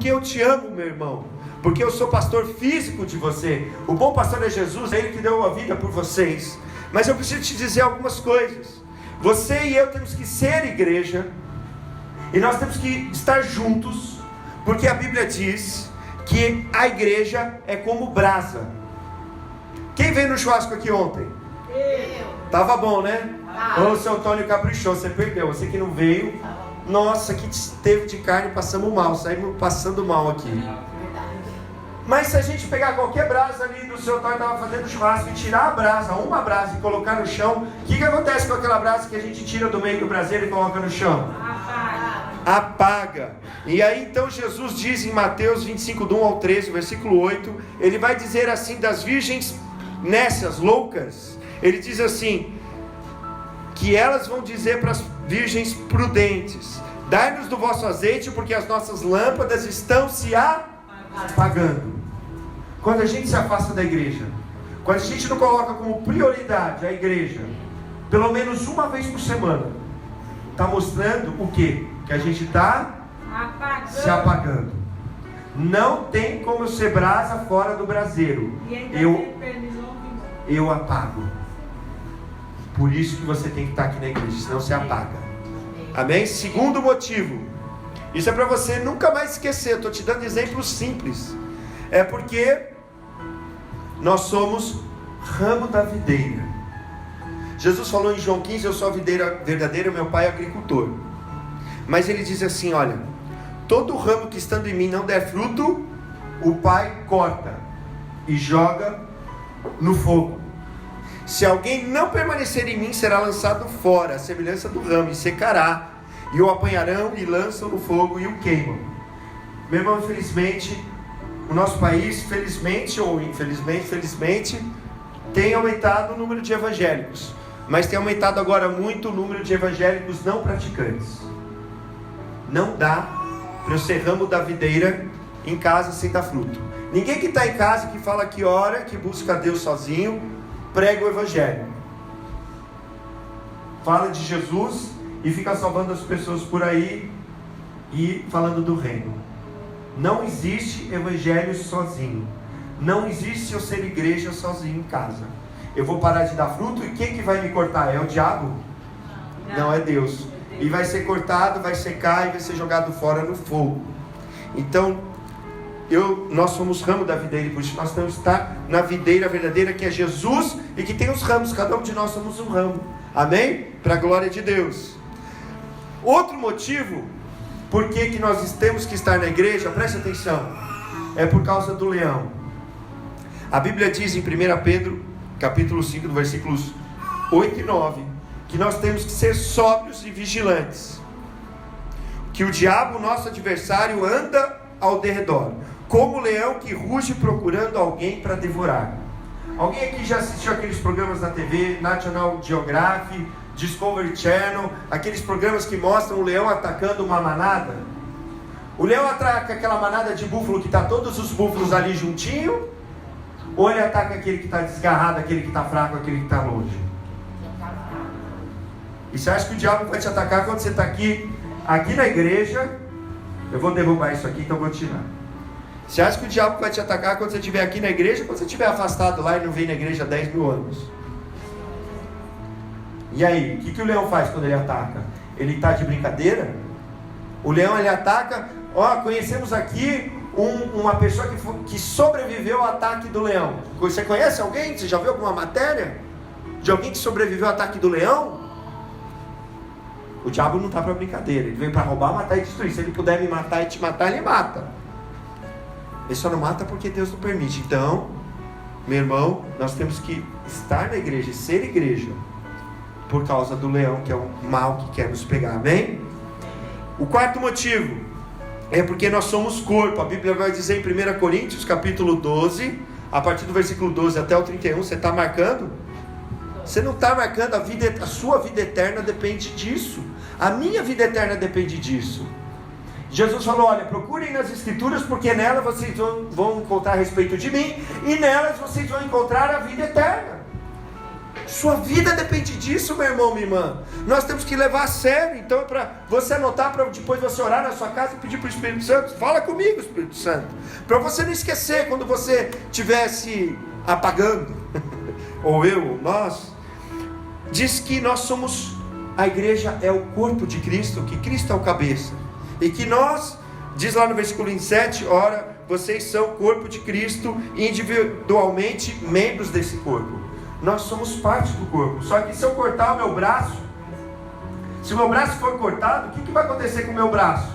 porque eu te amo, meu irmão, porque eu sou pastor físico de você. O bom pastor é Jesus, é Ele que deu a vida por vocês. Mas eu preciso te dizer algumas coisas. Você e eu temos que ser igreja, e nós temos que estar juntos, porque a Bíblia diz que a igreja é como brasa. Quem veio no churrasco aqui ontem? Eu. Tava bom, né? Ah. Ô, seu Antônio caprichou, você perdeu. Você que não veio, nossa, que teve de carne, passamos mal, saímos passando mal aqui. Mas se a gente pegar qualquer brasa ali do seu Antônio estava fazendo churrasco e tirar a brasa, uma brasa, e colocar no chão, o que acontece com aquela brasa que a gente tira do meio do braseiro e coloca no chão? Apaga. E aí então Jesus diz em Mateus 25, do 1 ao 13, versículo 8, ele vai dizer assim das virgens nécias, loucas, ele diz assim, que elas vão dizer para as virgens prudentes, dai-nos do vosso azeite, porque as nossas lâmpadas estão se apagando. Quando a gente se afasta da igreja, quando a gente não coloca como prioridade a igreja, pelo menos uma vez por semana, está mostrando o quê? Que a gente está se apagando. Não tem como eu ser brasa fora do braseiro. Eu apago. Por isso que você tem que estar aqui na igreja, senão você apaga. Amém? Segundo motivo, isso é para você nunca mais esquecer. Estou te dando exemplos simples. É porque nós somos ramo da videira. Jesus falou em João 15, eu sou a videira verdadeira, meu pai é agricultor. Mas ele diz assim, olha, todo ramo que estando em mim não der fruto, o pai corta e joga no fogo. Se alguém não permanecer em mim, será lançado fora, a semelhança do ramo, e secará, e o apanharão e lançam no fogo e o queimam. Meu irmão, infelizmente, o nosso país, felizmente ou infelizmente, tem aumentado o número de evangélicos, mas tem aumentado agora muito o número de evangélicos não praticantes. Não dá para eu ser ramo da videira em casa sem dar fruto. Ninguém que está em casa, que fala que ora, que busca a Deus sozinho, prega o evangelho, fala de Jesus e fica salvando as pessoas por aí e falando do reino. Não existe evangelho sozinho. Não existe eu ser igreja sozinho em casa. Eu vou parar de dar fruto e quem que vai me cortar? É o diabo? Não, é Deus. E vai ser cortado, vai secar e vai ser jogado fora no fogo. Então, nós somos ramo da videira, e por isso nós temos que estar na videira verdadeira, que é Jesus, e que tem os ramos, cada um de nós somos um ramo. Amém? Para a glória de Deus. Outro motivo, por que nós temos que estar na igreja, preste atenção, é por causa do leão. A Bíblia diz em 1 Pedro, capítulo 5, versículos 8 e 9, que nós temos que ser sóbrios e vigilantes, que o diabo, nosso adversário, anda ao derredor, como o leão que ruge procurando alguém para devorar. Alguém aqui já assistiu aqueles programas na TV, National Geographic, Discovery Channel, aqueles programas que mostram o leão atacando uma manada? O leão ataca aquela manada de búfalo que está todos os búfalos ali juntinho, ou ele ataca aquele que está desgarrado, aquele que está fraco, aquele que está longe? E você acha que o diabo vai te atacar quando você está aqui na igreja? Eu vou derrubar isso aqui, então vou tirar. Você acha que o diabo vai te atacar quando você estiver aqui na igreja, ou quando você estiver afastado lá e não vem na igreja há 10 mil anos? E aí, o que o leão faz quando ele ataca? Ele está de brincadeira? O leão, ele ataca. Conhecemos aqui uma pessoa que sobreviveu ao ataque do leão. Você conhece alguém? Você já viu alguma matéria de alguém que sobreviveu ao ataque do leão? O diabo não está para brincadeira. Ele veio para roubar, matar e destruir. Se ele puder me matar e te matar, ele mata. Ele só não mata porque Deus não permite. Então, meu irmão, nós temos que estar na igreja e ser igreja por causa do leão, que é o mal que quer nos pegar. Amém? O quarto motivo é porque nós somos corpo. A Bíblia vai dizer em 1 Coríntios capítulo 12, a partir do versículo 12 até o 31, você está marcando? Você não está marcando a sua vida eterna depende disso. A minha vida eterna depende disso. Jesus falou, olha, procurem nas escrituras, porque nelas vocês vão encontrar a respeito de mim, e nelas vocês vão encontrar a vida eterna. Sua vida depende disso, meu irmão, minha irmã. Nós temos que levar a sério. Então, para você anotar, para depois você orar na sua casa e pedir para o Espírito Santo, fala comigo, Espírito Santo, para você não esquecer quando você estiver se apagando, ou nós. Diz que nós somos, a igreja é o corpo de Cristo, que Cristo é o cabeça, e que nós, diz lá no versículo 27, ora, vocês são o corpo de Cristo, individualmente membros desse corpo. Nós somos parte do corpo. Só que se eu cortar o meu braço, se o meu braço for cortado, o que vai acontecer com o meu braço?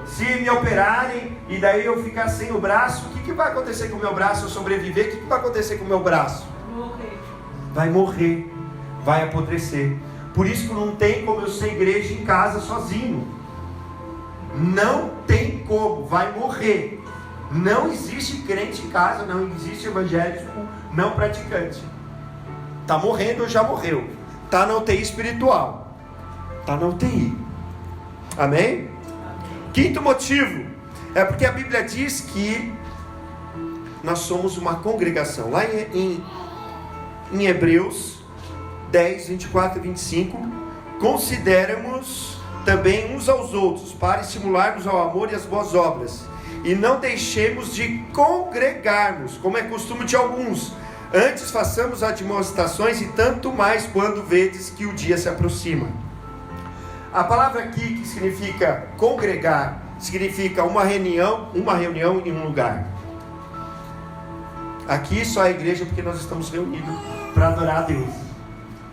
Se me operarem e daí eu ficar sem o braço, o que vai acontecer com o meu braço? Eu sobreviver, o que vai acontecer com o meu braço? Vai morrer, vai apodrecer. Por isso que não tem como eu ser igreja em casa sozinho. Não tem como, vai morrer. Não existe crente em casa, não existe evangélico não praticante. Está morrendo ou já morreu. Está na UTI espiritual. Está na UTI. Amém? Quinto motivo, é porque a Bíblia diz que nós somos uma congregação. Lá em Hebreus 10, 24 e 25, consideramos também uns aos outros, para estimularmos ao amor e às boas obras, e não deixemos de congregarmos, como é costume de alguns, antes façamos admoestações, e tanto mais quando vedes que o dia se aproxima. A palavra aqui, que significa congregar, significa uma reunião em um lugar. Aqui só é igreja porque nós estamos reunidos para adorar a Deus,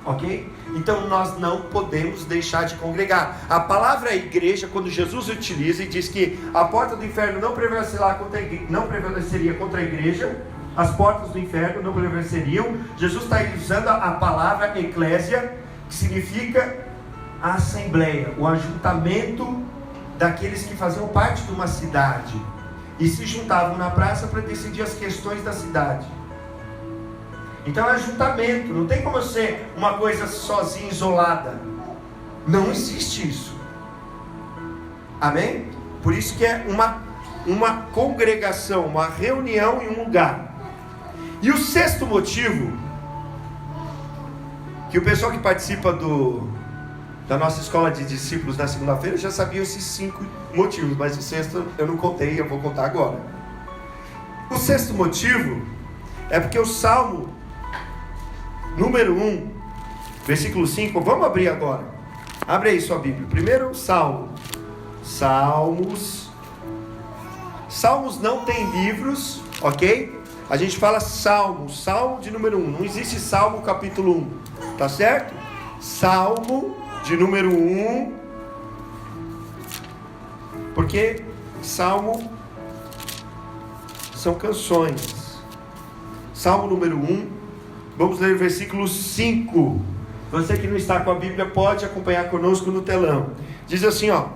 ok? Então nós não podemos deixar de congregar. A palavra igreja, quando Jesus utiliza e diz que a porta do inferno não prevaleceria contra a igreja, as portas do inferno não prevaleceriam, Jesus está usando a palavra eclésia, que significa a assembleia, o ajuntamento daqueles que faziam parte de uma cidade e se juntavam na praça para decidir as questões da cidade. Então é ajuntamento, não tem como ser uma coisa sozinha, isolada. Não existe isso. Amém? Por isso que é uma congregação, uma reunião em um lugar. E o sexto motivo, que o pessoal que participa da nossa escola de discípulos na segunda-feira já sabia esses 5 motivos, mas o sexto eu não contei, eu vou contar agora. O sexto motivo é porque o Salmo número 1, versículo 5, vamos abrir agora. Abre aí sua Bíblia. Primeiro Salmos não tem livros, ok? A gente fala Salmo de número 1. Não existe Salmo capítulo 1, tá certo? Salmo de número 1, porque Salmo são canções. Salmo número 1, vamos ler o versículo 5. Você que não está com a Bíblia pode acompanhar conosco no telão. Diz assim, ó: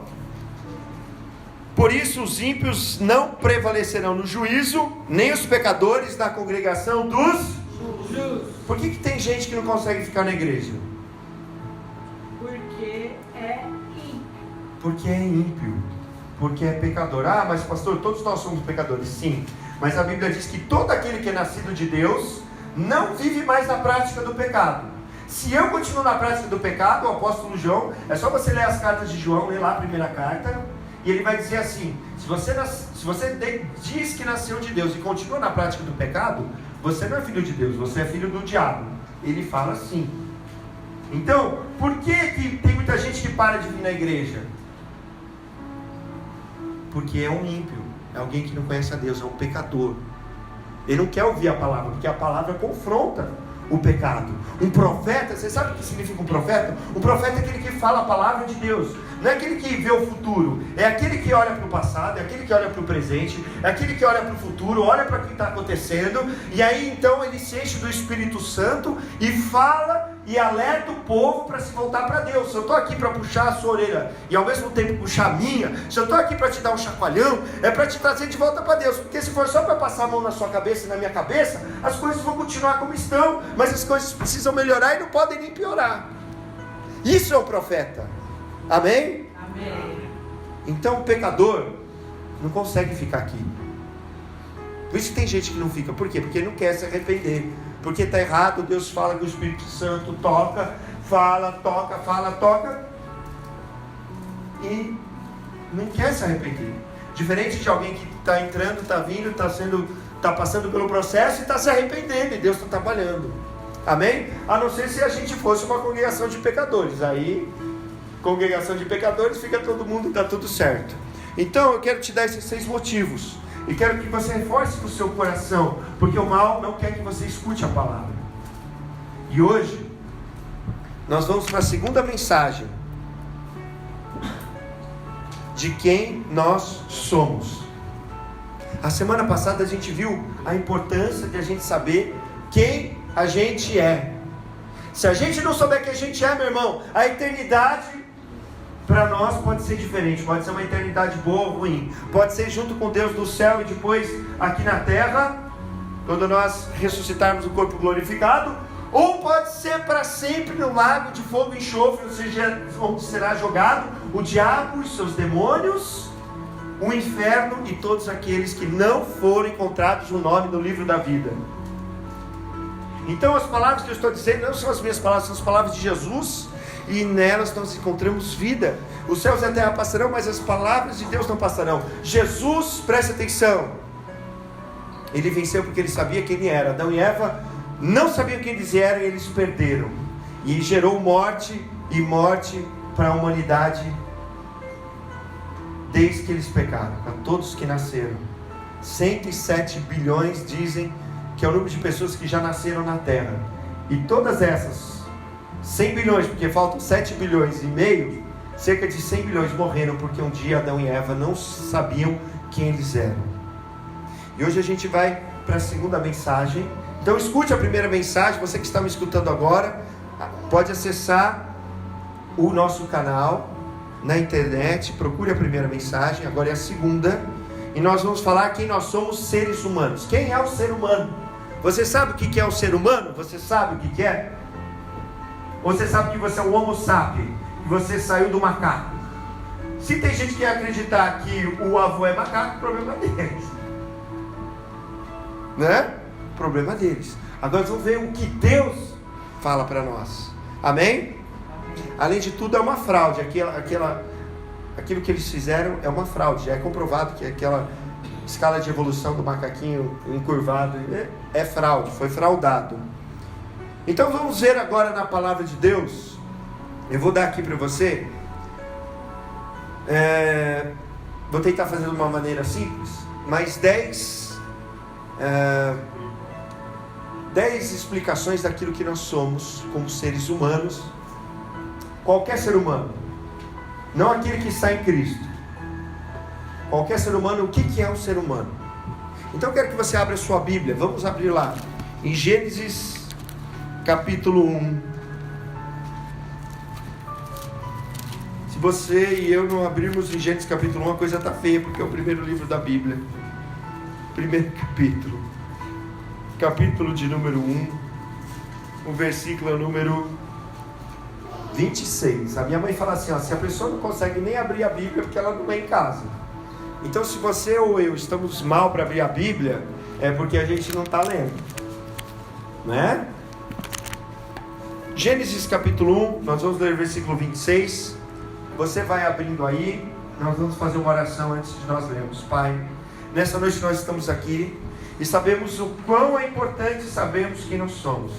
por isso os ímpios não prevalecerão no juízo, nem os pecadores na congregação dos justos. Por que tem gente que não consegue ficar na igreja? Porque é ímpio, porque é pecador. Ah, mas pastor, todos nós somos pecadores. Sim, mas a Bíblia diz que todo aquele que é nascido de Deus não vive mais na prática do pecado. Se eu continuo na prática do pecado, o apóstolo João, é só você ler as cartas de João, ler lá a primeira carta, e ele vai dizer assim: se você diz que nasceu de Deus e continua na prática do pecado, você não é filho de Deus, você é filho do diabo. Ele fala assim. Então, por que tem muita gente que para de vir na igreja? Porque é um ímpio, é alguém que não conhece a Deus, é um pecador. Ele não quer ouvir a palavra, porque a palavra confronta o pecado. Um profeta, você sabe o que significa um profeta? Um profeta é aquele que fala a palavra de Deus. Não é aquele que vê o futuro, é aquele que olha para o passado, é aquele que olha para o presente, é aquele que olha para o futuro, olha para o que está acontecendo, e aí então ele se enche do Espírito Santo e fala e alerta o povo para se voltar para Deus. Se eu estou aqui para puxar a sua orelha e ao mesmo tempo puxar a minha, se eu estou aqui para te dar um chacoalhão, é para te trazer de volta para Deus, porque se for só para passar a mão na sua cabeça e na minha cabeça, as coisas vão continuar como estão, mas as coisas precisam melhorar e não podem nem piorar. Isso é o profeta. Amém? Amém. Então o pecador não consegue ficar aqui. Por isso que tem gente que não fica. Por quê? Porque não quer se arrepender. Porque está errado, Deus fala que o Espírito Santo toca, fala, toca. E não quer se arrepender. Diferente de alguém que está entrando, está vindo, está passando pelo processo e está se arrependendo. E Deus está trabalhando. Amém? A não ser se a gente fosse uma congregação de pecadores. Aí, congregação de pecadores, fica todo mundo, está tudo certo. Então, eu quero te dar esses 6 motivos. E quero que você reforce no seu coração, porque o mal não quer que você escute a palavra. E hoje, nós vamos para a segunda mensagem. De quem nós somos. A semana passada a gente viu a importância de a gente saber quem a gente é. Se a gente não souber quem a gente é, meu irmão, a eternidade para nós pode ser diferente, pode ser uma eternidade boa ou ruim, pode ser junto com Deus do céu e depois aqui na terra, quando nós ressuscitarmos o corpo glorificado, ou pode ser para sempre no lago de fogo e enxofre, ou seja, onde será jogado o diabo e seus demônios, o inferno e todos aqueles que não foram encontrados no nome do livro da vida. Então as palavras que eu estou dizendo não são as minhas palavras, são as palavras de Jesus, e nelas nós encontramos vida. Os céus e a terra passarão, mas as palavras de Deus não passarão. Jesus, preste atenção, ele venceu porque ele sabia quem ele era. Adão e Eva não sabiam quem eles eram e eles perderam, e gerou morte para a humanidade desde que eles pecaram, para todos que nasceram. 107 bilhões dizem que é o número de pessoas que já nasceram na terra, e todas essas 100 bilhões, porque faltam 7 bilhões e meio, cerca de 100 bilhões morreram porque um dia Adão e Eva não sabiam quem eles eram. E hoje a gente vai para a segunda mensagem. Então escute a primeira mensagem. Você que está me escutando agora, pode acessar o nosso canal na internet, procure a primeira mensagem, agora é a segunda, e nós vamos falar quem nós somos, seres humanos. Quem é o ser humano? Você sabe o que é o ser humano? Você sabe o que é? Você sabe que você é um homo sapiens, que você saiu do macaco? Se tem gente que quer acreditar que o avô é macaco, o problema é deles, né? Problema deles. Agora vamos ver o que Deus fala para nós. Amém? Além de tudo, é uma fraude. Aquilo que eles fizeram é uma fraude. Já é comprovado que aquela escala de evolução do macaquinho encurvado é fraude, foi fraudado. Então vamos ver agora na palavra de Deus. Eu vou dar aqui para você. Vou tentar fazer de uma maneira simples, mas 10 explicações daquilo que nós somos como seres humanos. Qualquer ser humano, não aquele que está em Cristo. Qualquer ser humano, o que é um ser humano? Então eu quero que você abra a sua Bíblia. Vamos abrir lá em Gênesis capítulo 1. Se você e eu não abrirmos em Gênesis capítulo 1, a coisa está feia, porque é o primeiro livro da Bíblia. Primeiro capítulo de número 1, o versículo é número 26. A minha mãe fala assim, se a pessoa não consegue nem abrir a Bíblia, porque ela não é em casa. Então se você ou eu estamos mal para abrir a Bíblia, é porque a gente não está lendo, né? Gênesis capítulo 1, nós vamos ler o versículo 26. Você vai abrindo aí. Nós vamos fazer uma oração antes de nós lermos. Pai, nessa noite nós estamos aqui e sabemos o quão é importante sabermos quem nós somos.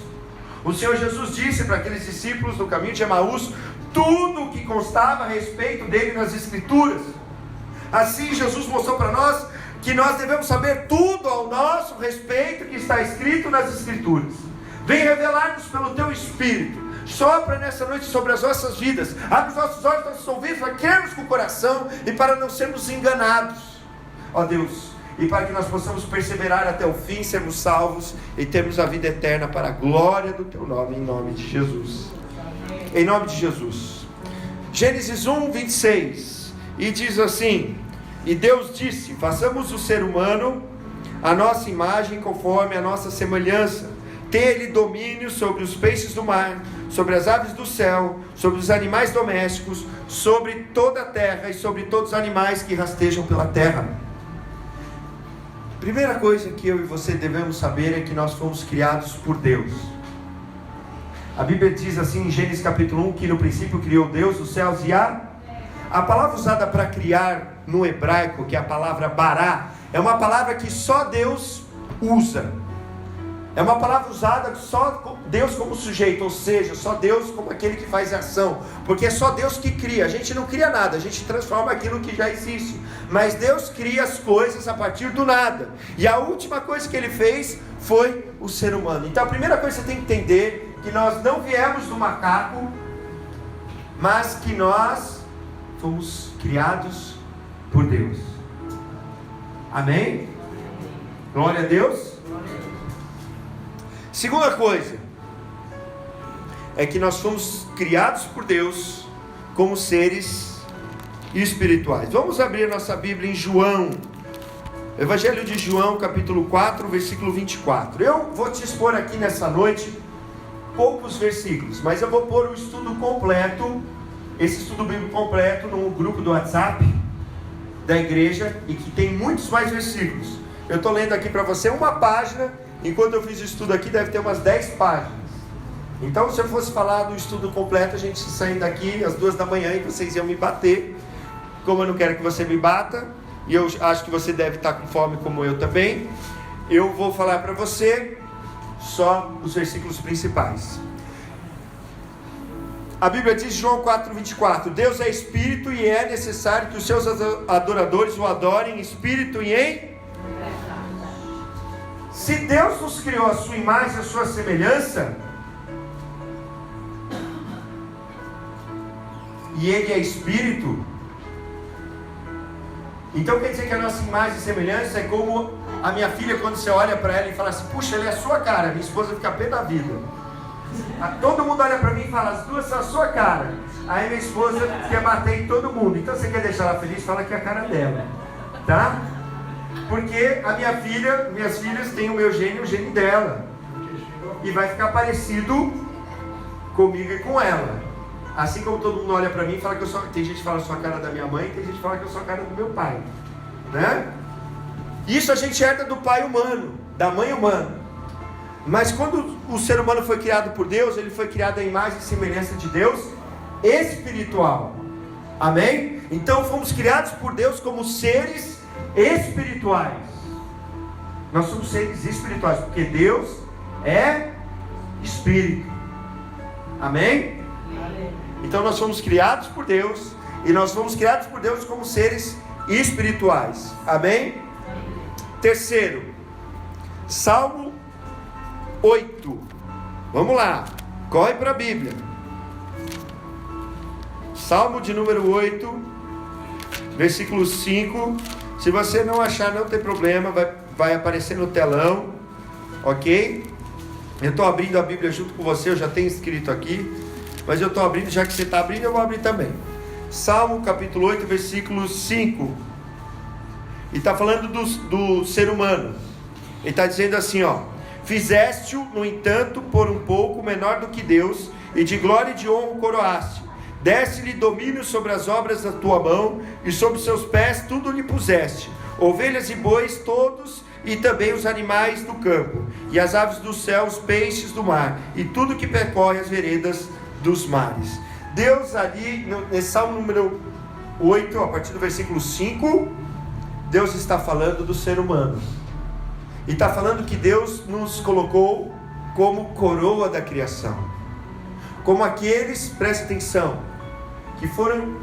O Senhor Jesus disse para aqueles discípulos no caminho de Emaús tudo o que constava a respeito dele nas Escrituras. Assim Jesus mostrou para nós que nós devemos saber tudo ao nosso respeito que está escrito nas Escrituras. Vem revelar-nos pelo Teu Espírito. Sopra nessa noite sobre as nossas vidas. Abre os nossos olhos, nossos ouvidos, para crermos com o coração e para não sermos enganados, ó Deus, e para que nós possamos perseverar até o fim, sermos salvos e termos a vida eterna para a glória do Teu nome, em nome de Jesus. Em nome de Jesus. Gênesis 1, 26. E diz assim: e Deus disse: façamos o ser humano a nossa imagem, conforme a nossa semelhança. Tem ele domínio sobre os peixes do mar, sobre as aves do céu, sobre os animais domésticos, sobre toda a terra e sobre todos os animais que rastejam pela terra. Primeira coisa que eu e você devemos saber é que nós fomos criados por Deus. A Bíblia diz assim em Gênesis capítulo 1, que no princípio criou Deus os céus e a palavra usada para criar no hebraico, que é a palavra bará, é uma palavra que só Deus usa. É uma palavra usada só Deus como sujeito, ou seja, só Deus como aquele que faz a ação, porque é só Deus que cria. A gente não cria nada, a gente transforma aquilo que já existe, mas Deus cria as coisas a partir do nada, e a última coisa que Ele fez foi o ser humano. Então a primeira coisa que você tem que entender é que nós não viemos do macaco, mas que nós fomos criados por Deus. Amém? Glória a Deus. Segunda coisa é que nós fomos criados por Deus como seres espirituais. Vamos abrir a nossa Bíblia em João, Evangelho de João, capítulo 4, versículo 24. Eu vou te expor aqui nessa noite poucos versículos, mas eu vou pôr o estudo completo, esse estudo bíblico completo, no grupo do WhatsApp da igreja, e que tem muitos mais versículos. Eu estou lendo aqui para você uma página. Enquanto eu fiz o estudo aqui, deve ter umas 10 páginas. Então, se eu fosse falar do estudo completo, a gente saindo daqui às 2 da manhã e vocês iam me bater. Como eu não quero que você me bata, e eu acho que você deve estar com fome como eu também, eu vou falar para você só os versículos principais. A Bíblia diz, João 4:24, Deus é espírito e é necessário que os seus adoradores o adorem em espírito e em... Se Deus nos criou a sua imagem e a sua semelhança, e Ele é espírito, então quer dizer que a nossa imagem e semelhança é como a minha filha, quando você olha para ela e fala assim, puxa, ela é a sua cara, minha esposa fica pé da vida. Todo mundo olha para mim e fala, as duas são a sua cara. Aí minha esposa quer bater em todo mundo. Então você quer deixar ela feliz, fala que é a cara dela, tá? Porque a minhas filhas têm o meu gênio e o gênio dela, e vai ficar parecido comigo e com ela. Assim como todo mundo olha para mim e fala que eu sou... Tem gente que fala que eu sou a cara da minha mãe, tem gente que fala que eu sou a cara do meu pai, né? Isso a gente herda do pai humano, da mãe humana. Mas quando o ser humano foi criado por Deus, ele foi criado à imagem e semelhança de Deus espiritual. Amém? Então fomos criados por Deus como seres espirituais. Nós somos seres espirituais, porque Deus é espírito. Amém? Então nós fomos criados por Deus, e nós fomos criados por Deus como seres espirituais. Amém? Terceiro, Salmo 8. Vamos lá, corre para a Bíblia. Salmo de número 8, versículo 5. Se você não achar, não tem problema, vai aparecer no telão, ok? Eu estou abrindo a Bíblia junto com você, eu já tenho escrito aqui, mas eu estou abrindo, já que você está abrindo, eu vou abrir também. Salmo capítulo 8, versículo 5. E está falando do ser humano. Ele está dizendo assim, ó: fizeste-o, no entanto, por um pouco menor do que Deus, e de glória e de honra o coroaste. Deste-lhe domínio sobre as obras da tua mão, e sobre seus pés tudo lhe puseste, ovelhas e bois todos, e também os animais do campo, e as aves do céu, os peixes do mar, e tudo que percorre as veredas dos mares. Deus ali, nesse Salmo número 8, a partir do versículo 5, Deus está falando do ser humano, e está falando que Deus nos colocou como coroa da criação, como aqueles, preste atenção, que foram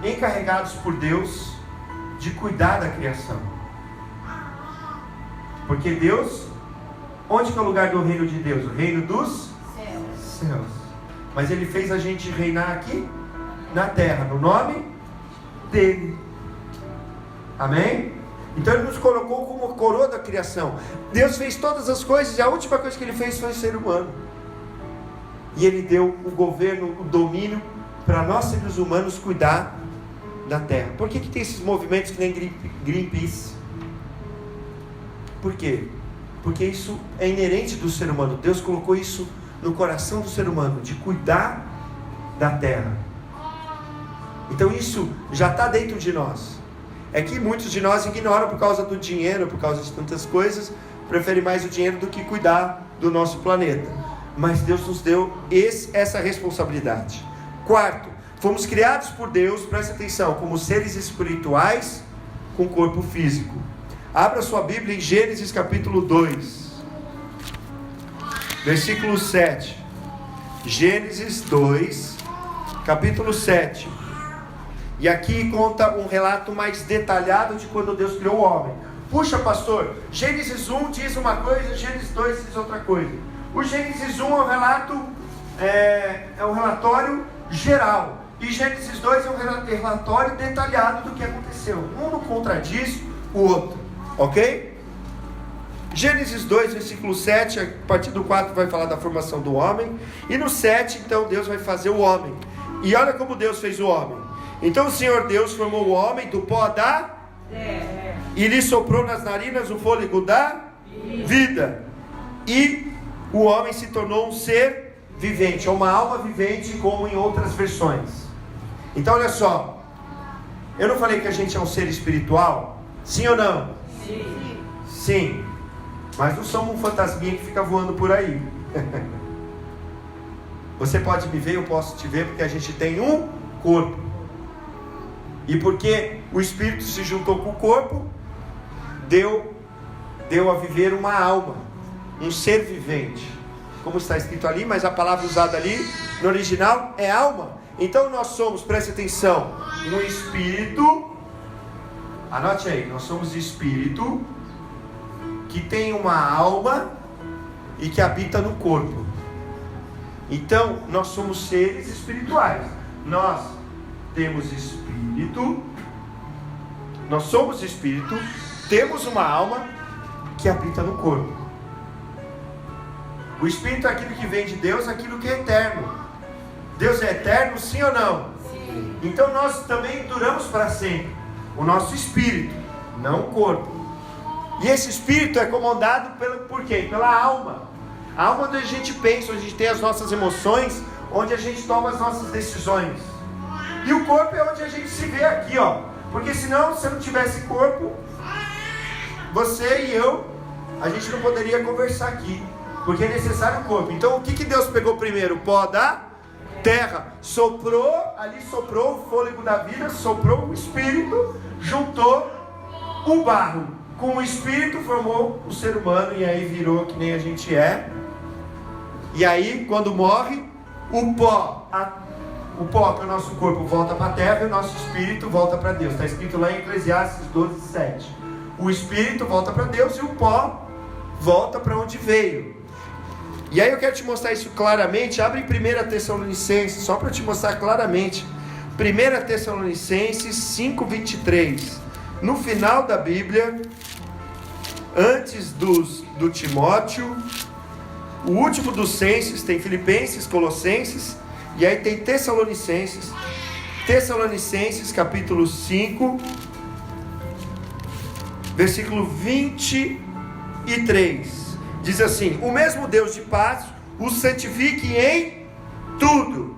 encarregados por Deus de cuidar da criação. Porque Deus, onde que é o lugar do reino de Deus? O reino dos céus. Mas Ele fez a gente reinar aqui na terra, no nome dEle. Amém? Então Ele nos colocou como coroa da criação. Deus fez todas as coisas, e a última coisa que Ele fez foi o ser humano. E Ele deu o governo, o domínio, para nós seres humanos cuidar da terra. Por que tem esses movimentos que nem Greenpeace? Por quê? Porque isso é inerente do ser humano. Deus colocou isso no coração do ser humano, de cuidar da terra. Então isso já está dentro de nós. É que muitos de nós ignoram por causa do dinheiro, por causa de tantas coisas, preferem mais o dinheiro do que cuidar do nosso planeta. Mas Deus nos deu essa responsabilidade. Quarto, fomos criados por Deus, presta atenção, como seres espirituais com corpo físico. Abra sua Bíblia em Gênesis capítulo 2, versículo 7. Gênesis 2, capítulo 7. E aqui conta um relato mais detalhado de quando Deus criou o homem. Puxa, pastor, Gênesis 1 diz uma coisa, Gênesis 2 diz outra coisa. O Gênesis 1 é um relato, é um relatório geral. E Gênesis 2 é um relatório detalhado do que aconteceu. Um não contradiz o outro, ok? Gênesis 2, versículo 7, a partir do 4 vai falar da formação do homem. E no 7, então, Deus vai fazer o homem. E olha como Deus fez o homem. Então o Senhor Deus formou o homem do pó da terra, e lhe soprou nas narinas o fôlego da vida. E o homem se tornou um ser vivente, ou uma alma vivente, como em outras versões. Então olha só, eu não falei que a gente é um ser espiritual? Sim ou não? Sim. Sim. Mas não somos um fantasminha que fica voando por aí. Você pode me ver, eu posso te ver, porque a gente tem um corpo. E porque o espírito se juntou com o corpo, deu a viver uma alma, um ser vivente. Como está escrito ali, mas a palavra usada ali no original é alma. Então nós somos, preste atenção, um espírito. Anote aí, nós somos espírito que tem uma alma e que habita no corpo. Então nós somos seres espirituais. Nós temos espírito, nós somos espírito, temos uma alma que habita no corpo. O espírito é aquilo que vem de Deus, aquilo que é eterno. Deus é eterno, sim ou não? Sim. Então nós também duramos para sempre. O nosso espírito, não o corpo. E esse espírito é comandado por quê? Pela alma. A alma onde a gente pensa, onde a gente tem as nossas emoções, onde a gente toma as nossas decisões. E o corpo é onde a gente se vê aqui, ó. Porque senão, se eu não tivesse corpo, você e eu, a gente não poderia conversar aqui. Porque é necessário o corpo. Então o que Deus pegou primeiro? O pó da terra. Soprou o fôlego da vida, soprou o espírito, juntou o barro com o espírito, formou o ser humano. E aí virou que nem a gente é. E aí quando morre, o pó, que é o nosso corpo, volta para a terra, e o nosso espírito volta para Deus. Está escrito lá em Eclesiastes 12, 7. O espírito volta para Deus e o pó volta para onde veio. E aí eu quero te mostrar isso claramente. Abre em 1 Tessalonicenses, só para te mostrar claramente. 1 Tessalonicenses 5, 23. No final da Bíblia, antes do Timóteo, o último dos Censes, tem Filipenses, Colossenses, e aí tem Tessalonicenses. Tessalonicenses capítulo 5, versículo 23. Diz assim: o mesmo Deus de paz os santifique em tudo,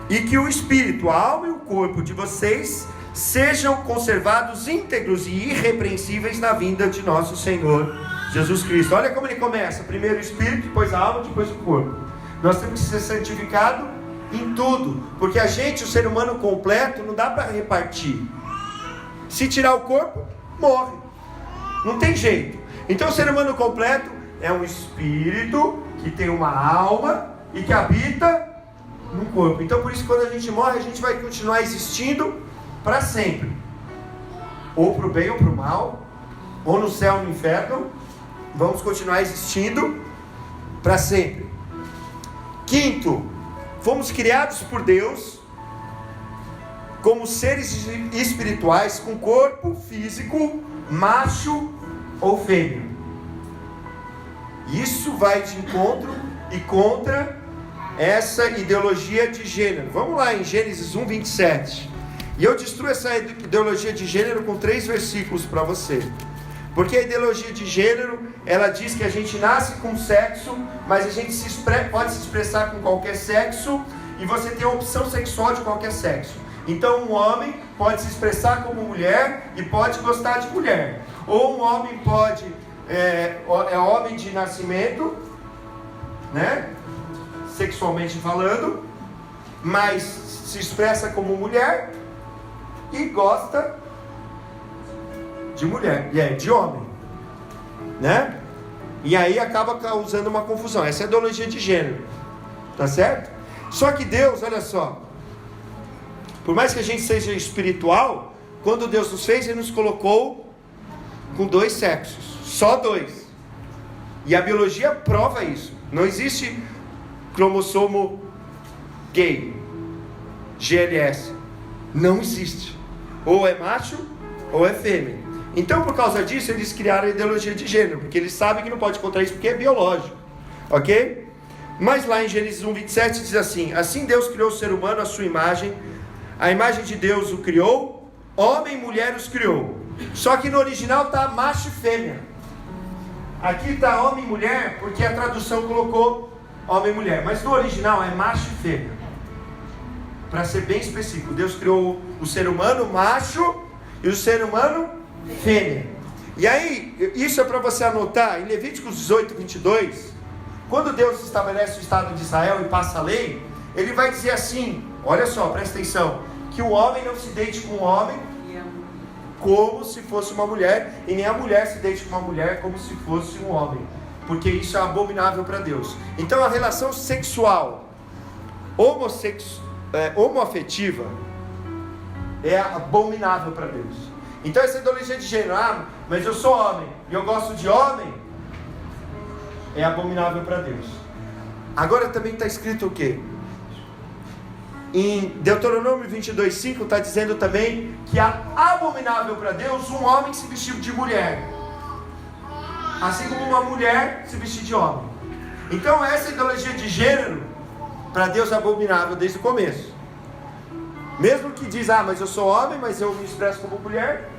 e que o espírito, a alma e o corpo de vocês sejam conservados íntegros e irrepreensíveis na vinda de nosso Senhor Jesus Cristo. Olha como ele começa: primeiro o espírito, depois a alma, depois o corpo. Nós temos que ser santificados em tudo, porque a gente, o ser humano completo, não dá para repartir. Se tirar o corpo, morre, não tem jeito. Então o ser humano completo é um espírito que tem uma alma e que habita no corpo. Então por isso quando a gente morre, a gente vai continuar existindo para sempre, ou para o bem ou para o mal, ou no céu ou no inferno. Vamos continuar existindo para sempre. Quinto, fomos criados por Deus como seres espirituais com corpo físico, macho ou fêmea. Isso vai de encontro e contra essa ideologia de gênero. Vamos lá em Gênesis 1, 27. E eu destruo essa ideologia de gênero com 3 versículos para você. Porque a ideologia de gênero, ela diz que a gente nasce com sexo, mas a gente pode se expressar com qualquer sexo, e você tem a opção sexual de qualquer sexo. Então um homem pode se expressar como mulher e pode gostar de mulher. Ou um homem pode, é homem de nascimento, né? Sexualmente falando, mas se expressa como mulher e gosta de mulher, de homem, né? E aí acaba causando uma confusão. Essa é a ideologia de gênero, tá certo? Só que Deus, olha só, por mais que a gente seja espiritual, quando Deus nos fez, Ele nos colocou com 2 sexos, só 2. E a biologia prova isso. Não existe cromossomo gay, GLS. Não existe. Ou é macho ou é fêmea. Então, por causa disso, eles criaram a ideologia de gênero, porque eles sabem que não pode contra isso, porque é biológico. Ok? Mas lá em Gênesis 1:27 diz assim: assim Deus criou o ser humano à sua imagem, a imagem de Deus o criou, homem e mulher os criou. Só que no original está macho e fêmea. Aqui está homem e mulher, porque a tradução colocou homem e mulher. Mas no original é macho e fêmea. Para ser bem específico, Deus criou o ser humano macho e o ser humano fêmea. E aí, isso é para você anotar, em Levíticos 18:22, quando Deus estabelece o Estado de Israel e passa a lei, Ele vai dizer assim, olha só, presta atenção, que o homem não se deite com o homem como se fosse uma mulher, e nem a mulher se deite com uma mulher como se fosse um homem, porque isso é abominável para Deus. Então a relação sexual homoafetiva é abominável para Deus. Então essa ideologia de gênero, mas eu sou homem e eu gosto de homem, é abominável para Deus. Agora também está escrito o quê? Em Deuteronômio 22:5 está dizendo também que é abominável para Deus um homem se vestir de mulher, assim como uma mulher se vestir de homem. Então essa ideologia de gênero para Deus é abominável desde o começo. Mesmo que diz, mas eu sou homem, mas eu me expresso como mulher,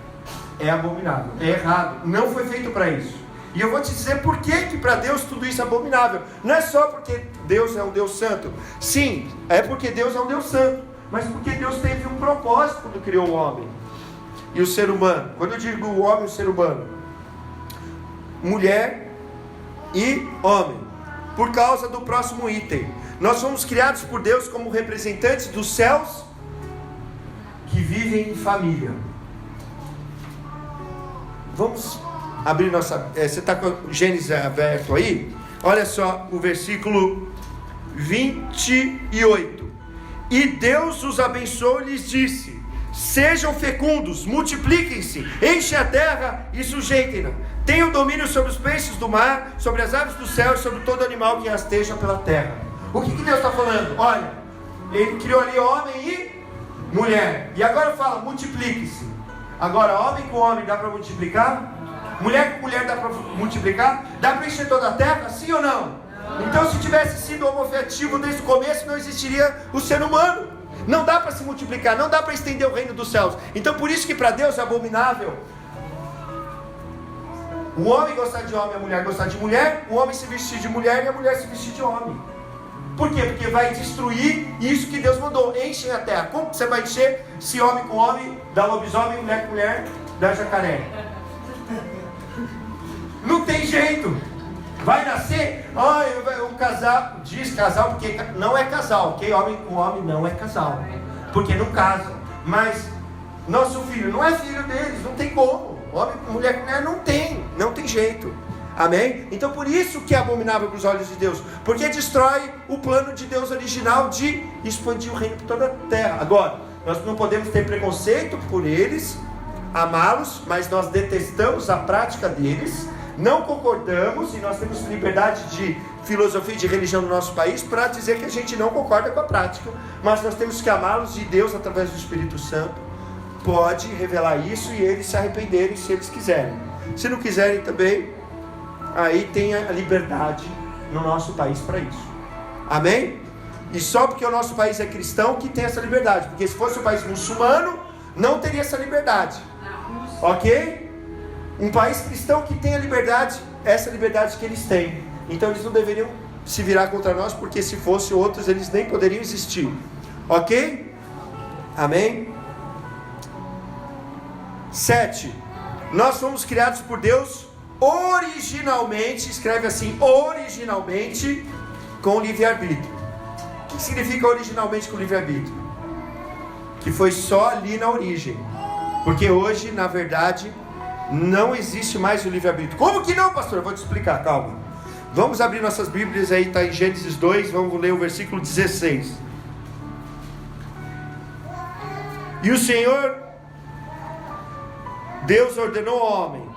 é abominável, é errado, não foi feito para isso. E eu vou te dizer por que para Deus tudo isso é abominável. Não é só porque Deus é um Deus santo. Sim, é porque Deus é um Deus santo, mas porque Deus teve um propósito quando criou o homem e o ser humano. Quando eu digo o homem e o ser humano, mulher e homem, por causa do próximo item. Nós fomos criados por Deus como representantes dos céus que vivem em família. Vamos abrir nossa... você está com o Gênesis aberto aí? Olha só o versículo 28. E Deus os abençoou e lhes disse: sejam fecundos, multipliquem-se, enchem a terra e sujeitem-na. Tenham domínio sobre os peixes do mar, sobre as aves do céu e sobre todo animal que rasteja pela terra. O que Deus está falando? Olha, Ele criou ali homem e mulher. E agora fala, multiplique-se. Agora, homem com homem dá para multiplicar? Mulher com mulher dá para multiplicar? Dá para encher toda a terra? Sim ou não? Então, se tivesse sido homoafetivo desde o começo, não existiria o ser humano. Não dá para se multiplicar, não dá para estender o reino dos céus. Então, por isso que para Deus é abominável o homem gostar de homem, a mulher gostar de mulher, o homem se vestir de mulher e a mulher se vestir de homem. Por quê? Porque vai destruir isso que Deus mandou. Enchem a terra. Como você vai encher se homem com homem dá lobisomem, mulher com mulher dá jacaré? Não tem jeito. Vai nascer, um casal, diz casal porque não é casal, ok? Homem com homem não é casal, porque não casa. Mas nosso filho não é filho deles, não tem como. Homem com mulher não tem jeito. Amém? Então por isso que é abominável para os olhos de Deus, porque destrói o plano de Deus original de expandir o reino por toda a terra. Agora, nós não podemos ter preconceito por eles, amá-los, mas nós detestamos a prática deles, não concordamos, e nós temos liberdade de filosofia e de religião no nosso país para dizer que a gente não concorda com a prática, mas nós temos que amá-los, e Deus, através do Espírito Santo, pode revelar isso e eles se arrependerem se eles quiserem. Se não quiserem também, aí tem a liberdade no nosso país para isso. Amém? E só porque o nosso país é cristão que tem essa liberdade, porque se fosse um país muçulmano, não teria essa liberdade. Ok? Um país cristão que tem a liberdade, essa liberdade que eles têm. Então eles não deveriam se virar contra nós, porque se fosse outros, eles nem poderiam existir. Ok? Amém? 7. Nós fomos criados por Deus originalmente, escreve assim, originalmente, com livre-arbítrio. O que significa originalmente com livre-arbítrio? Que foi só ali na origem. Porque hoje, na verdade, não existe mais o livre-arbítrio. Como que não, pastor? Eu vou te explicar, calma. Vamos abrir nossas Bíblias aí, está em Gênesis 2, vamos ler o versículo 16. E o Senhor Deus ordenou ao homem: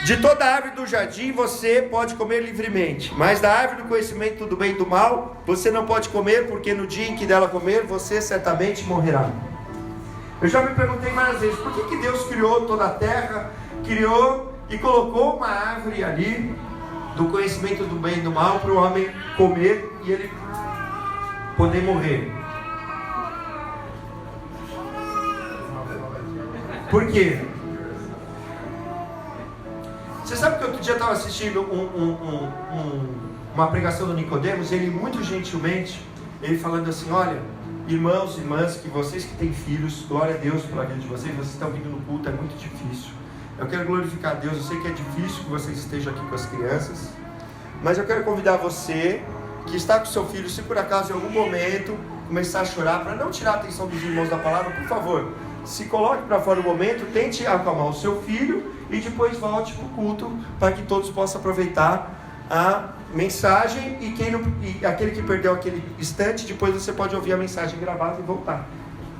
de toda árvore do jardim você pode comer livremente, mas da árvore do conhecimento do bem e do mal você não pode comer, porque no dia em que dela comer você certamente morrerá. Eu já me perguntei várias vezes, por que Deus criou toda a terra, criou e colocou uma árvore ali do conhecimento do bem e do mal para o homem comer e ele poder morrer? Por quê? Você sabe que outro dia eu estava assistindo uma pregação do Nicodemos, ele muito gentilmente, ele falando assim: olha, irmãos e irmãs, que vocês que têm filhos, glória a Deus pela vida de vocês estão vindo no culto, é muito difícil. Eu quero glorificar a Deus, eu sei que é difícil que vocês estejam aqui com as crianças, mas eu quero convidar você que está com seu filho, se por acaso em algum momento começar a chorar, para não tirar a atenção dos irmãos da palavra, por favor, se coloque para fora um momento, tente acalmar o seu filho e depois volte para o culto, para que todos possam aproveitar a mensagem e aquele que perdeu aquele instante, depois você pode ouvir a mensagem gravada e voltar.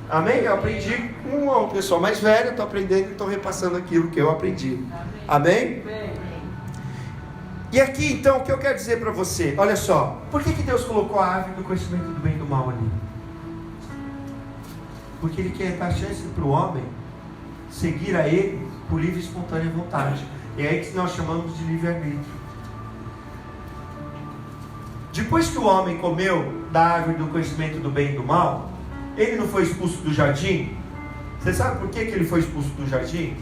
Amém? Eu aprendi com uma pessoa mais velha, estou aprendendo e estou repassando aquilo que eu aprendi. Amém? E aqui então, o que eu quero dizer para você, olha só, por que Deus colocou a árvore do conhecimento do bem e do mal ali? Porque Ele quer dar chance para o homem seguir a Ele por livre e espontânea vontade. É aí que nós chamamos de livre-arbítrio. Depois que o homem comeu da árvore do conhecimento do bem e do mal, ele não foi expulso do jardim? Você sabe por que ele foi expulso do jardim?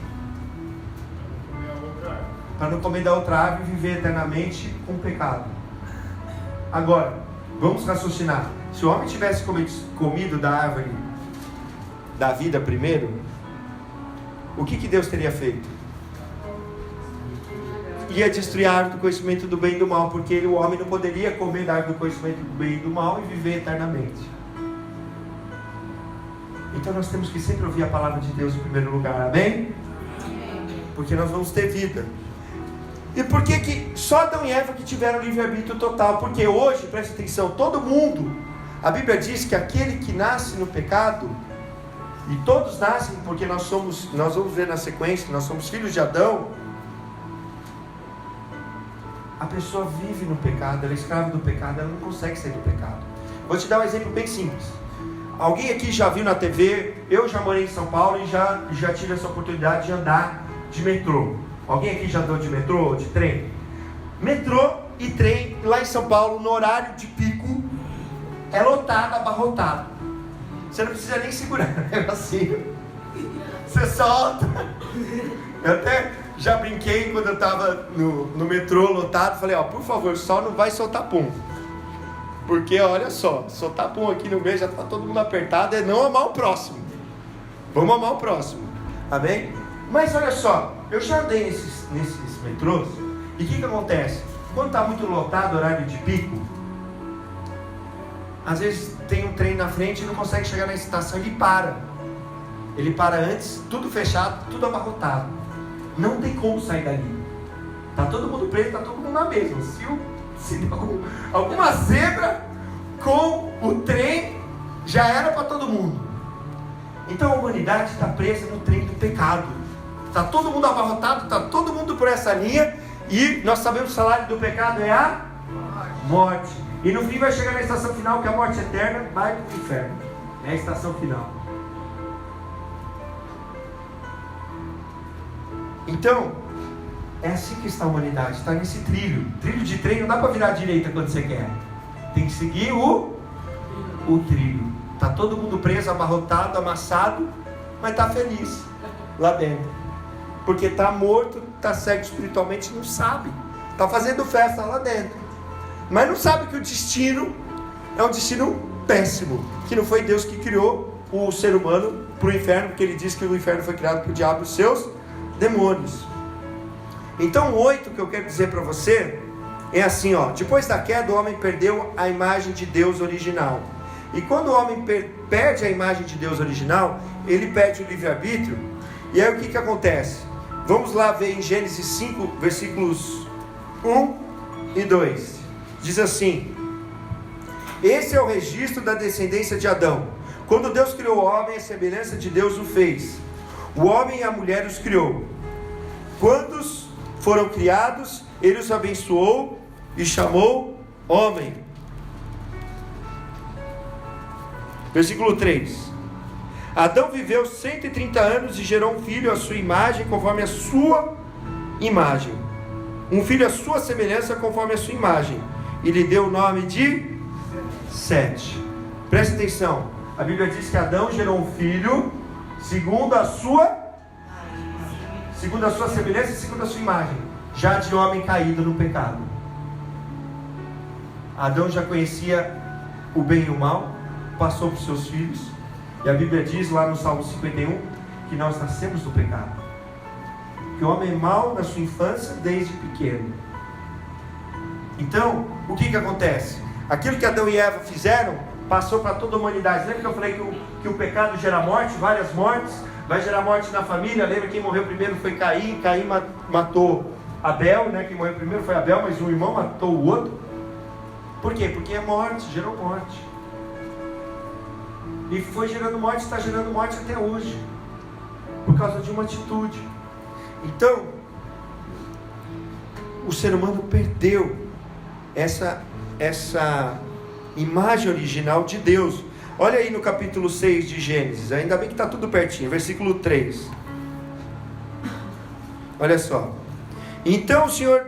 Para não comer da outra árvore e viver eternamente com o pecado. Agora, vamos raciocinar. Se o homem tivesse comido da árvore da vida primeiro, o que Deus teria feito? Ia destruir a árvore do conhecimento do bem e do mal, porque o homem não poderia comer da árvore do conhecimento do bem e do mal e viver eternamente. Então nós temos que sempre ouvir a palavra de Deus em primeiro lugar, amém? Porque nós vamos ter vida. E por que só Adão e Eva que tiveram livre-arbítrio total? Porque hoje, preste atenção, todo mundo, a Bíblia diz que aquele que nasce no pecado, e todos nascem porque nós vamos ver na sequência, nós somos filhos de Adão. A pessoa vive no pecado, ela é escrava do pecado, ela não consegue sair do pecado. Vou te dar um exemplo bem simples. Alguém aqui já viu na TV? Eu já morei em São Paulo e já tive essa oportunidade de andar de metrô. Alguém aqui já andou de metrô ou de trem? Metrô e trem lá em São Paulo, no horário de pico, é lotado, abarrotado. Você não precisa nem segurar, é assim. Você solta. Eu até já brinquei quando eu estava no metrô lotado. Falei, por favor, só não vai soltar pum. Porque olha só, soltar pum aqui no meio, já está todo mundo apertado. É não amar o próximo. Vamos amar o próximo. Amém? Mas olha só, eu já andei nesses metrôs. E o que acontece? Quando está muito lotado, horário de pico, às vezes tem um trem na frente e não consegue chegar na estação, ele para. Ele para antes, tudo fechado, tudo abarrotado. Não tem como sair dali. Está todo mundo preso, está todo mundo na mesma. Se der alguma zebra com o trem, já era para todo mundo. Então a humanidade está presa no trem do pecado. Está todo mundo abarrotado, está todo mundo por essa linha. E nós sabemos que o salário do pecado é a morte. E no fim vai chegar na estação final, que é a morte eterna, vai para o inferno. É a estação final. Então, é assim que está a humanidade, está nesse trilho. Trilho de trem não dá para virar à direita quando você quer. Tem que seguir o trilho. Está todo mundo preso, abarrotado, amassado, mas está feliz lá dentro. Porque está morto, está cego espiritualmente, não sabe. Está fazendo festa lá dentro. Mas não sabe que o destino é um destino péssimo. Que não foi Deus que criou o ser humano para o inferno, porque ele diz que o inferno foi criado por diabo e os seus demônios. Então o 8 que eu quero dizer para você é assim, ó: depois da queda o homem perdeu a imagem de Deus original. E quando o homem perde a imagem de Deus original, ele perde o livre-arbítrio. E aí o que acontece? Vamos lá ver em Gênesis 5, versículos 1 e 2. Diz assim: esse é o registro da descendência de Adão. Quando Deus criou o homem, a semelhança de Deus o fez. O homem e a mulher os criou. Quando foram criados, ele os abençoou e chamou homem. Versículo 3: Adão viveu 130 anos e gerou um filho à sua imagem, conforme a sua imagem. Um filho à sua semelhança, conforme a sua imagem. E lhe deu o nome de Sete. Preste atenção. A Bíblia diz que Adão gerou um filho segundo a sua semelhança e segundo a sua imagem, já de homem caído no pecado. Adão já conhecia o bem e o mal, passou para os seus filhos, e a Bíblia diz lá no Salmo 51 que nós nascemos do pecado, que o homem é mau na sua infância desde pequeno. Então, o que acontece? Aquilo que Adão e Eva fizeram passou para toda a humanidade. Lembra que eu falei que o pecado gera morte, várias mortes, vai gerar morte na família? Lembra que quem morreu primeiro foi Caim? Caim matou Abel, né? Quem morreu primeiro foi Abel, mas um irmão matou o outro. Por quê? Porque é morte, gerou morte. E foi gerando morte, está gerando morte até hoje, por causa de uma atitude. Então, o ser humano perdeu essa imagem original de Deus. Olha aí no capítulo 6 de Gênesis, ainda bem que está tudo pertinho, versículo 3. Olha só: então o Senhor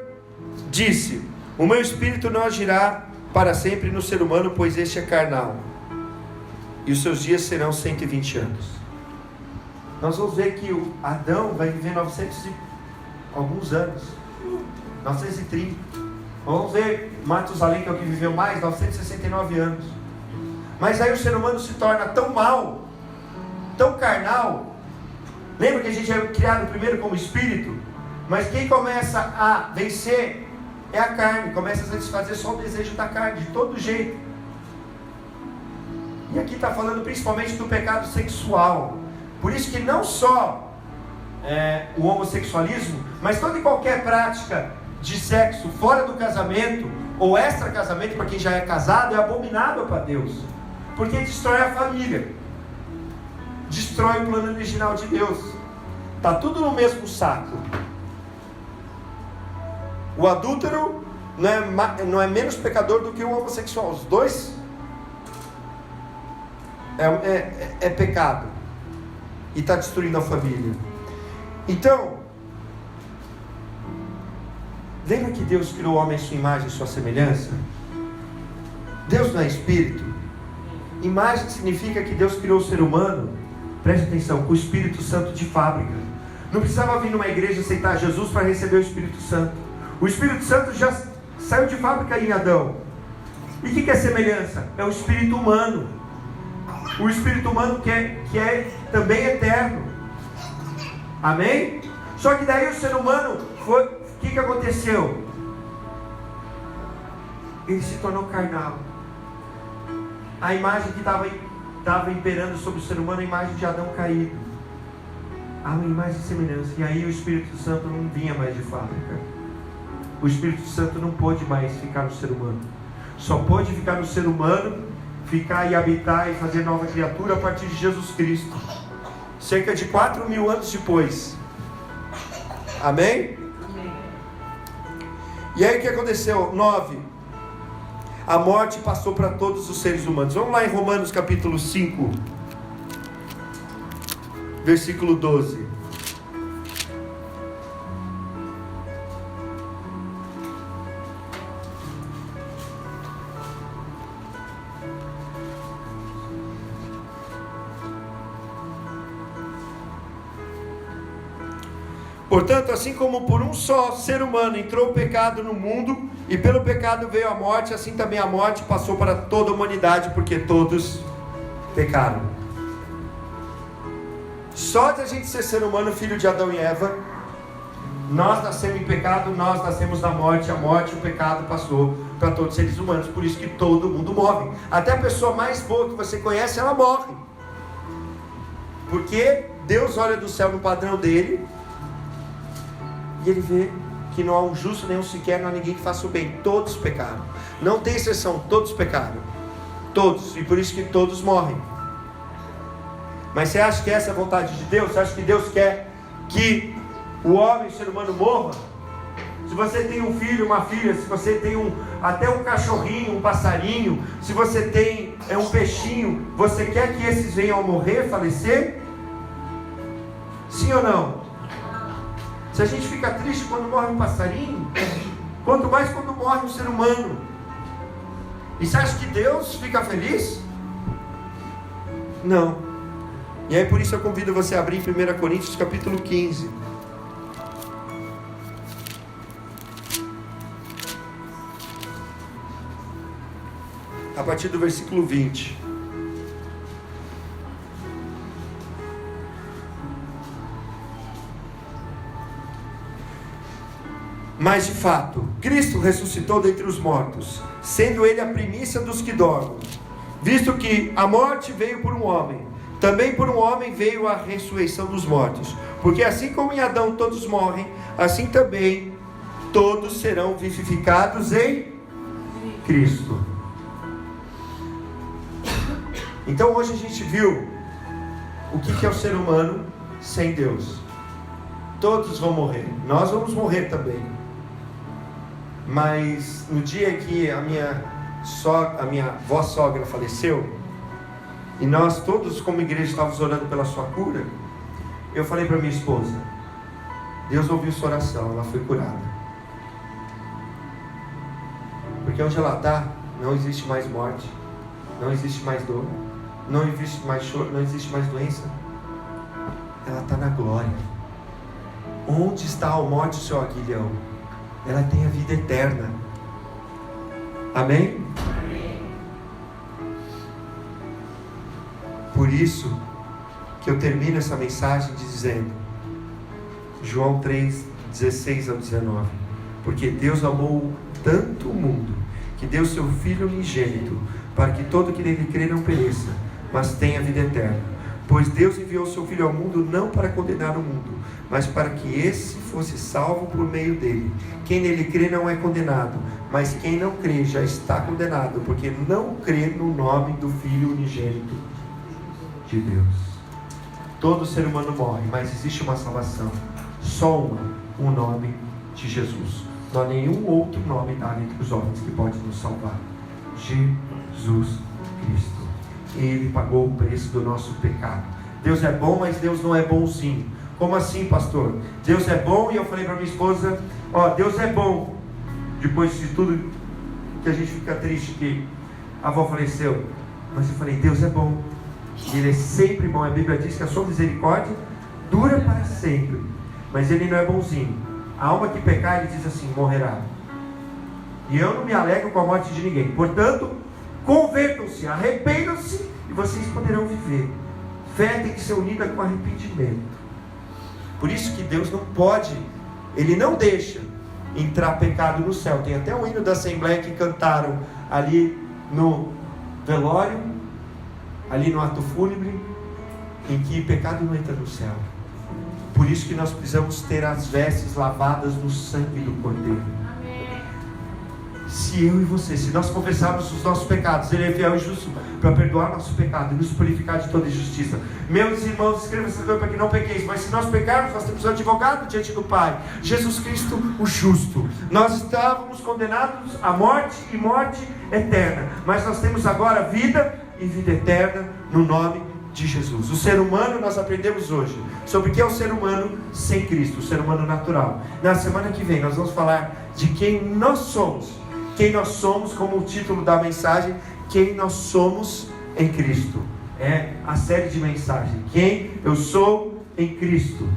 disse: o meu espírito não agirá para sempre no ser humano, pois este é carnal, e os seus dias serão 120 anos. Nós vamos ver que o Adão vai viver 900 e alguns anos, 930. Vamos ver Matusalém, que é o que viveu mais, 969 anos. Mas aí o ser humano se torna tão mau, tão carnal. Lembra que a gente é criado primeiro como espírito? Mas quem começa a vencer é a carne, começa a satisfazer só o desejo da carne, de todo jeito. E aqui está falando principalmente do pecado sexual. Por isso que não só o homossexualismo, mas toda e qualquer prática de sexo fora do casamento ou extra casamento, para quem já é casado, é abominável para Deus, porque destrói a família, destrói o plano original de Deus. Está tudo no mesmo saco. O adúltero não é menos pecador do que o homossexual. Os dois é pecado e está destruindo a família. Então, lembra que Deus criou o homem à sua imagem e sua semelhança? Deus não é espírito. Imagem significa que Deus criou o ser humano, preste atenção, com o Espírito Santo de fábrica. Não precisava vir numa igreja aceitar Jesus para receber o Espírito Santo. O Espírito Santo já saiu de fábrica em Adão. E o que é semelhança? É o espírito humano. O espírito humano que é também eterno. Amém? Só que daí o ser humano foi... O que aconteceu? Ele se tornou carnal. A imagem que estava imperando sobre o ser humano, a imagem de Adão caído. Há uma imagem de semelhança. E aí o Espírito Santo não vinha mais de fábrica. O Espírito Santo não pôde mais ficar no ser humano. Só pôde ficar no ser humano, ficar e habitar e fazer nova criatura a partir de Jesus Cristo. Cerca de 4.000 anos depois. Amém? E aí o que aconteceu? 9. A morte passou para todos os seres humanos. Vamos lá em Romanos capítulo 5, versículo 12. Portanto, assim como por um só ser humano entrou o pecado no mundo, e pelo pecado veio a morte, assim também a morte passou para toda a humanidade, porque todos pecaram. só de a gente ser humano, filho de Adão e Eva, nós nascemos em pecado, nós nascemos na morte, a morte, o pecado passou para todos os seres humanos, por isso que todo mundo morre. Até a pessoa mais boa que você conhece, ela morre. Porque Deus olha do céu no padrão dele e ele vê que não há um justo nenhum sequer, não há ninguém que faça o bem. Todos pecaram, não tem exceção, todos pecaram, todos, e por isso que todos morrem. Mas você acha que essa é a vontade de Deus? Você acha que Deus quer que o homem, o ser humano, morra? Se você tem um filho, uma filha, se você tem até um cachorrinho, um passarinho, se você tem um peixinho, você quer que esses venham a morrer, falecer? Sim ou não? Se a gente fica triste quando morre um passarinho, quanto mais quando morre um ser humano. E você acha que Deus fica feliz? Não. E aí por isso eu convido você a abrir em 1 Coríntios capítulo 15. A partir do versículo 20. Mas de fato, Cristo ressuscitou dentre os mortos, sendo Ele a primícia dos que dormem. Visto que a morte veio por um homem, também por um homem veio a ressurreição dos mortos. Porque assim como em Adão todos morrem, assim também todos serão vivificados em Cristo. Então hoje a gente viu o que é o ser humano sem Deus. Todos vão morrer, nós vamos morrer também. Mas no dia que a minha avó-sogra faleceu, e nós todos como igreja estávamos orando pela sua cura, eu falei para minha esposa: Deus ouviu sua oração, ela foi curada. Porque onde ela está, não existe mais morte, não existe mais dor, não existe mais choro, não existe mais doença. Ela está na glória. Onde está a morte, seu aguilhão? Ela tem a vida eterna. Amém? Amém. Por isso que eu termino essa mensagem dizendo, João 3, 16 ao 19: porque Deus amou tanto o mundo, que deu seu Filho unigênito, para que todo que nele crê não pereça, mas tenha vida eterna. Pois Deus enviou seu Filho ao mundo não para condenar o mundo, mas para que esse fosse salvo por meio dele. Quem nele crê não é condenado, mas quem não crê já está condenado, porque não crê no nome do Filho unigênito de Deus. Todo ser humano morre, mas existe uma salvação, só uma, o nome de Jesus. Não há nenhum outro nome dado entre os homens que pode nos salvar. Jesus Cristo. Ele pagou o preço do nosso pecado. Deus é bom, mas Deus não é bonzinho. Como assim, pastor? Deus é bom, e eu falei para minha esposa: Deus é bom. Depois de tudo que a gente fica triste que a avó faleceu, mas eu falei: Deus é bom, Ele é sempre bom. A Bíblia diz que a sua misericórdia dura para sempre, mas Ele não é bonzinho. A alma que pecar, Ele diz assim: morrerá. E eu não me alegro com a morte de ninguém. Portanto, convertam-se, arrependam-se, e vocês poderão viver. Fé tem que ser unida com arrependimento. Por isso que Deus não pode, Ele não deixa entrar pecado no céu. Tem até um hino da Assembleia que cantaram ali no velório, ali no ato fúnebre, em que pecado não entra no céu. Por isso que nós precisamos ter as vestes lavadas no sangue do Cordeiro. Se eu e você, se nós confessarmos os nossos pecados, Ele é fiel e justo para perdoar nosso pecado e nos purificar de toda injustiça. Meus irmãos, escreva essa coisa para que não pequeis. Mas se nós pecarmos, nós temos um advogado diante do Pai, Jesus Cristo, o justo. Nós estávamos condenados à morte e morte eterna, mas nós temos agora vida e vida eterna no nome de Jesus. O ser humano, nós aprendemos hoje sobre o que é o ser humano sem Cristo, o ser humano natural. Na semana que vem nós vamos falar de quem nós somos. Quem nós somos, como o título da mensagem, quem nós somos em Cristo. É a série de mensagens. Quem eu sou em Cristo.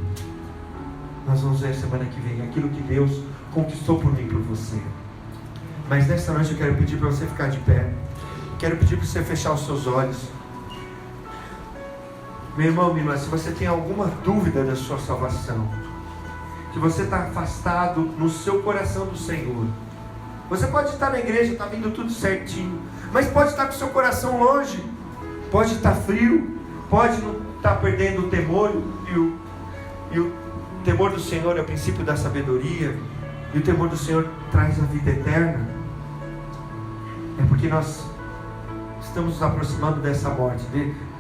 Nós vamos ver semana que vem aquilo que Deus conquistou por mim e por você. Mas nessa noite eu quero pedir para você ficar de pé. Quero pedir para você fechar os seus olhos. Meu irmão, minha irmã, se você tem alguma dúvida da sua salvação, se você está afastado no seu coração do Senhor, você pode estar na igreja, está vindo tudo certinho, mas pode estar com o seu coração longe, pode estar frio, pode não estar perdendo o temor, e o temor do Senhor é o princípio da sabedoria, e o temor do Senhor traz a vida eterna. É porque nós estamos nos aproximando dessa morte.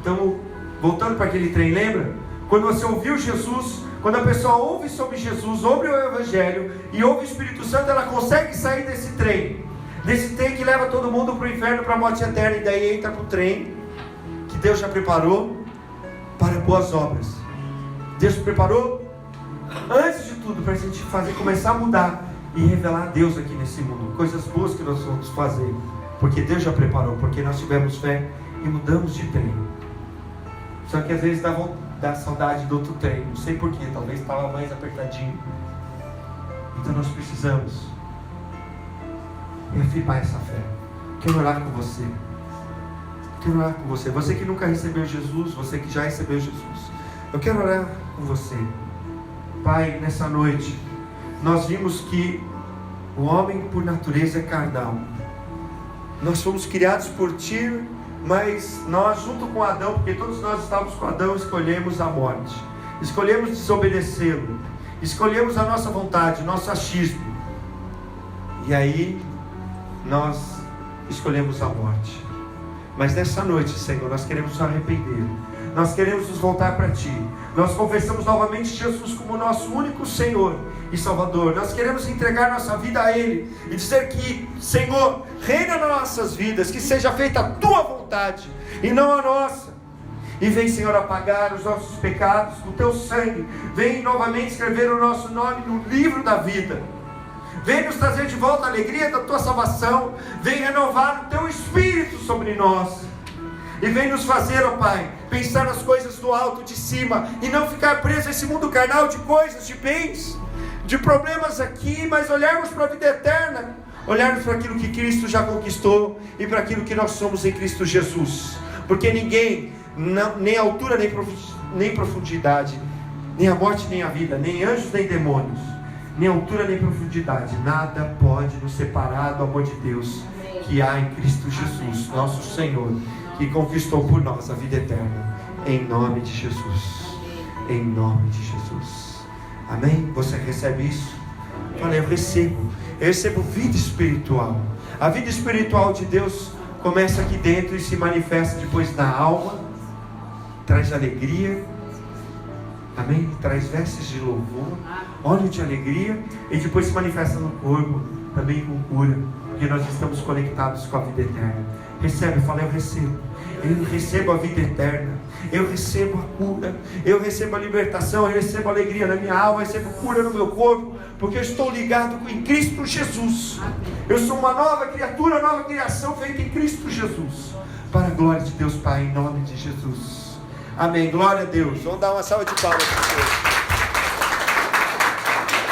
Então, voltando para aquele trem, lembra? Quando você ouviu Jesus, quando a pessoa ouve sobre Jesus, ouve o Evangelho e ouve o Espírito Santo, ela consegue sair desse trem que leva todo mundo para o inferno, para a morte eterna, e daí entra para o trem que Deus já preparou para boas obras. Deus preparou antes de tudo para a gente começar a mudar e revelar a Deus aqui nesse mundo, coisas boas que nós vamos fazer, porque Deus já preparou, porque nós tivemos fé e mudamos de trem. Só que às vezes dá saudade do outro trem, não sei porquê, talvez estava mais apertadinho. Então nós precisamos reafirmar essa fé. Quero orar com você. Quero orar com você. Você que nunca recebeu Jesus, você que já recebeu Jesus, eu quero orar com você. Pai, nessa noite nós vimos que o homem por natureza é carnal. Nós fomos criados por Ti, mas nós, junto com Adão, porque todos nós estávamos com Adão, escolhemos a morte, escolhemos desobedecê-lo, escolhemos a nossa vontade, nosso achismo, e aí nós escolhemos a morte. Mas nessa noite, Senhor, nós queremos nos arrepender, nós queremos nos voltar para Ti, nós confessamos novamente Jesus como nosso único Senhor e Salvador. Nós queremos entregar nossa vida a Ele e dizer que, Senhor, reina nas nossas vidas, que seja feita a Tua vontade e não a nossa. E vem, Senhor, apagar os nossos pecados com Teu sangue. Vem novamente escrever o nosso nome no livro da vida. Vem nos trazer de volta a alegria da Tua salvação. Vem renovar o Teu Espírito sobre nós. E vem nos fazer, ó Pai, pensar nas coisas do alto, de cima, e não ficar preso a esse mundo carnal de coisas, de bens, de problemas aqui, mas olharmos para a vida eterna, olharmos para aquilo que Cristo já conquistou e para aquilo que nós somos em Cristo Jesus. Porque ninguém, nem altura, nem profundidade, nem a morte, nem a vida, nem anjos, nem demônios, nem altura, nem profundidade, nada pode nos separar do amor de Deus que há em Cristo Jesus, nosso Senhor, que conquistou por nós a vida eterna, em nome de Jesus, em nome de Jesus, amém? Você recebe isso? Olha, eu recebo vida espiritual. A vida espiritual de Deus começa aqui dentro e se manifesta depois na alma, traz alegria, amém? Traz vestes de louvor, óleo de alegria, e depois se manifesta no corpo, também com cura, porque nós estamos conectados com a vida eterna. Recebe, fala, eu recebo a vida eterna, eu recebo a cura, eu recebo a libertação, eu recebo a alegria na minha alma, eu recebo cura no meu corpo, porque eu estou ligado em Cristo Jesus. Eu sou uma nova criatura, nova criação feita em Cristo Jesus, para a glória de Deus Pai, em nome de Jesus, amém. Glória a Deus. Vamos dar uma salva de palmas para Deus.